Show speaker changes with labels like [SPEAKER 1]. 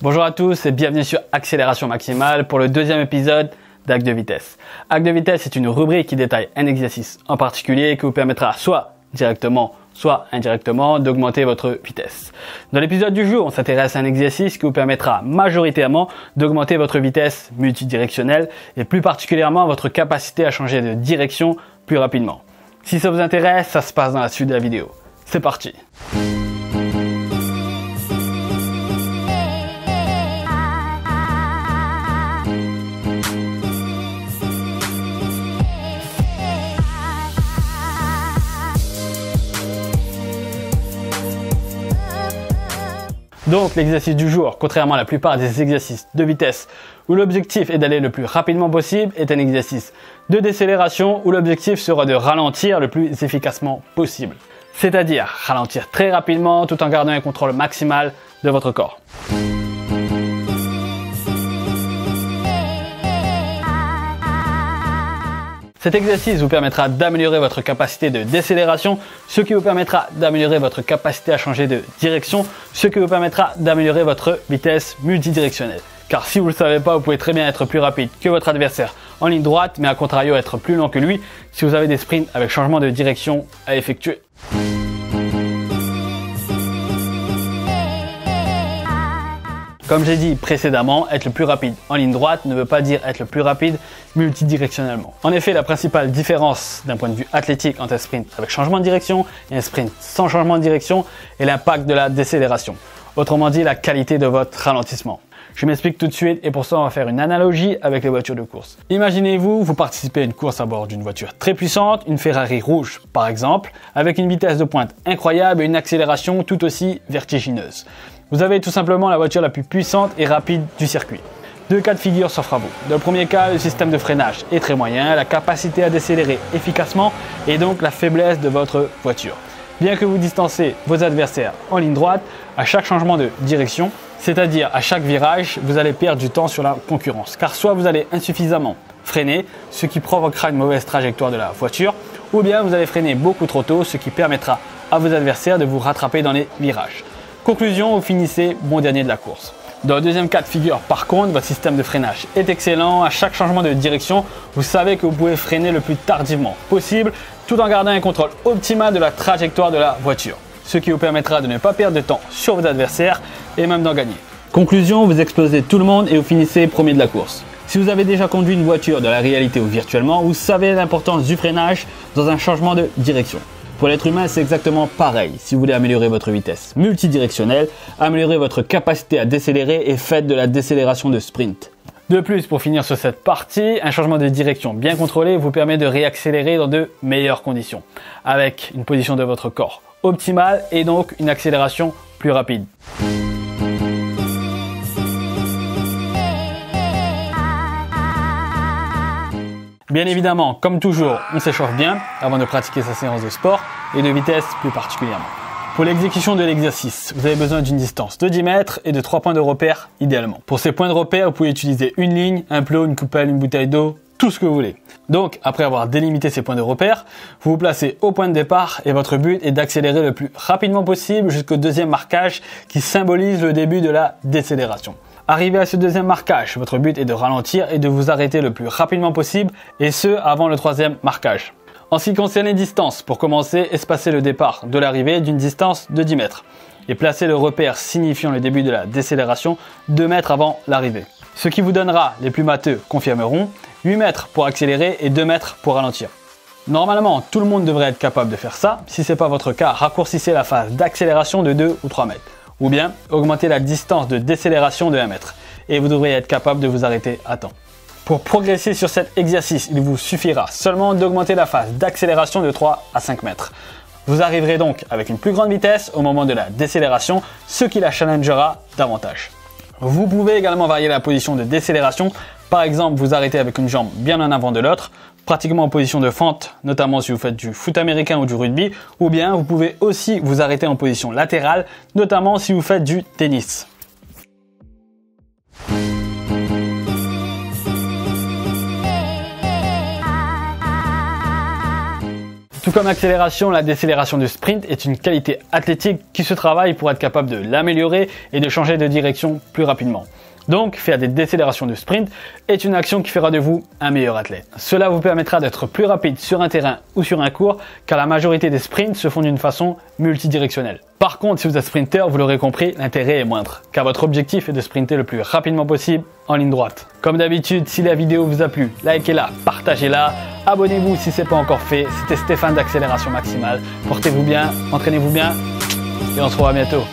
[SPEAKER 1] Bonjour à tous et bienvenue sur Accélération Maximale pour le deuxième épisode d'Hack de vitesse. Hack de vitesse est une rubrique qui détaille un exercice en particulier qui vous permettra soit directement, soit indirectement d'augmenter votre vitesse. Dans l'épisode du jour, on s'intéresse à un exercice qui vous permettra majoritairement d'augmenter votre vitesse multidirectionnelle et plus particulièrement votre capacité à changer de direction plus rapidement. Si ça vous intéresse, ça se passe dans la suite de la vidéo. C'est parti! Donc l'exercice du jour, contrairement à la plupart des exercices de vitesse où l'objectif est d'aller le plus rapidement possible, est un exercice de décélération où l'objectif sera de ralentir le plus efficacement possible. C'est-à-dire ralentir très rapidement tout en gardant un contrôle maximal de votre corps. Cet exercice vous permettra d'améliorer votre capacité de décélération, ce qui vous permettra d'améliorer votre capacité à changer de direction, ce qui vous permettra d'améliorer votre vitesse multidirectionnelle. Car si vous ne le savez pas, vous pouvez très bien être plus rapide que votre adversaire en ligne droite, mais à contrario être plus lent que lui si vous avez des sprints avec changement de direction à effectuer. Comme j'ai dit précédemment, être le plus rapide en ligne droite ne veut pas dire être le plus rapide multidirectionnellement. En effet, la principale différence d'un point de vue athlétique entre un sprint avec changement de direction et un sprint sans changement de direction est l'impact de la décélération. Autrement dit, la qualité de votre ralentissement. Je m'explique tout de suite et pour ça on va faire une analogie avec les voitures de course. Imaginez-vous, vous participez à une course à bord d'une voiture très puissante, une Ferrari rouge par exemple, avec une vitesse de pointe incroyable et une accélération tout aussi vertigineuse. Vous avez tout simplement la voiture la plus puissante et rapide du circuit. Deux cas de figure s'offrent à vous. Dans le premier cas, le système de freinage est très moyen, la capacité à décélérer efficacement et donc la faiblesse de votre voiture. Bien que vous distancez vos adversaires en ligne droite, à chaque changement de direction, c'est-à-dire à chaque virage, vous allez perdre du temps sur la concurrence. Car soit vous allez insuffisamment freiner, ce qui provoquera une mauvaise trajectoire de la voiture, ou bien vous allez freiner beaucoup trop tôt, ce qui permettra à vos adversaires de vous rattraper dans les virages. Conclusion, vous finissez bon dernier de la course. Dans le deuxième cas de figure, par contre, votre système de freinage est excellent. À chaque changement de direction, vous savez que vous pouvez freiner le plus tardivement possible, tout en gardant un contrôle optimal de la trajectoire de la voiture, ce qui vous permettra de ne pas perdre de temps sur vos adversaires et même d'en gagner. Conclusion, vous explosez tout le monde et vous finissez premier de la course. Si vous avez déjà conduit une voiture dans la réalité ou virtuellement, vous savez l'importance du freinage dans un changement de direction. Pour l'être humain, c'est exactement pareil. Si vous voulez améliorer votre vitesse multidirectionnelle, améliorer votre capacité à décélérer et faites de la décélération de sprint. De plus, pour finir sur cette partie, un changement de direction bien contrôlé vous permet de réaccélérer dans de meilleures conditions, avec une position de votre corps optimale et donc une accélération plus rapide. Bien évidemment, comme toujours, on s'échauffe bien avant de pratiquer sa séance de sport et de vitesse plus particulièrement. Pour l'exécution de l'exercice, vous avez besoin d'une distance de 10 mètres et de 3 points de repère idéalement. Pour ces points de repère, vous pouvez utiliser une ligne, un plot, une coupelle, une bouteille d'eau, tout ce que vous voulez. Donc, après avoir délimité ces points de repère, vous vous placez au point de départ et votre but est d'accélérer le plus rapidement possible jusqu'au deuxième marquage qui symbolise le début de la décélération. Arrivé à ce deuxième marquage, votre but est de ralentir et de vous arrêter le plus rapidement possible, et ce avant le troisième marquage. En ce qui concerne les distances, pour commencer, espacez le départ de l'arrivée d'une distance de 10 mètres et placez le repère signifiant le début de la décélération 2 mètres avant l'arrivée. Ce qui vous donnera, les plus matheux confirmeront, 8 mètres pour accélérer et 2 mètres pour ralentir. Normalement, tout le monde devrait être capable de faire ça. Si ce n'est pas votre cas, raccourcissez la phase d'accélération de 2 ou 3 mètres. Ou bien augmentez la distance de décélération de 1 mètre et vous devriez être capable de vous arrêter à temps. Pour progresser sur cet exercice, il vous suffira seulement d'augmenter la phase d'accélération de 3 à 5 mètres. Vous arriverez donc avec une plus grande vitesse au moment de la décélération, ce qui la challengera davantage. Vous pouvez également varier la position de décélération, par exemple vous arrêtez avec une jambe bien en avant de l'autre, pratiquement en position de fente, notamment si vous faites du foot américain ou du rugby, ou bien vous pouvez aussi vous arrêter en position latérale, notamment si vous faites du tennis. Tout comme l'accélération, la décélération du sprint est une qualité athlétique qui se travaille pour être capable de l'améliorer et de changer de direction plus rapidement. Donc, faire des décélérations de sprint est une action qui fera de vous un meilleur athlète. Cela vous permettra d'être plus rapide sur un terrain ou sur un court, car la majorité des sprints se font d'une façon multidirectionnelle. Par contre, si vous êtes sprinter, vous l'aurez compris, l'intérêt est moindre, car votre objectif est de sprinter le plus rapidement possible en ligne droite. Comme d'habitude, si la vidéo vous a plu, likez-la, partagez-la, abonnez-vous si ce n'est pas encore fait. C'était Stéphane d'Accélération Maximale. Portez-vous bien, entraînez-vous bien, et on se revoit bientôt.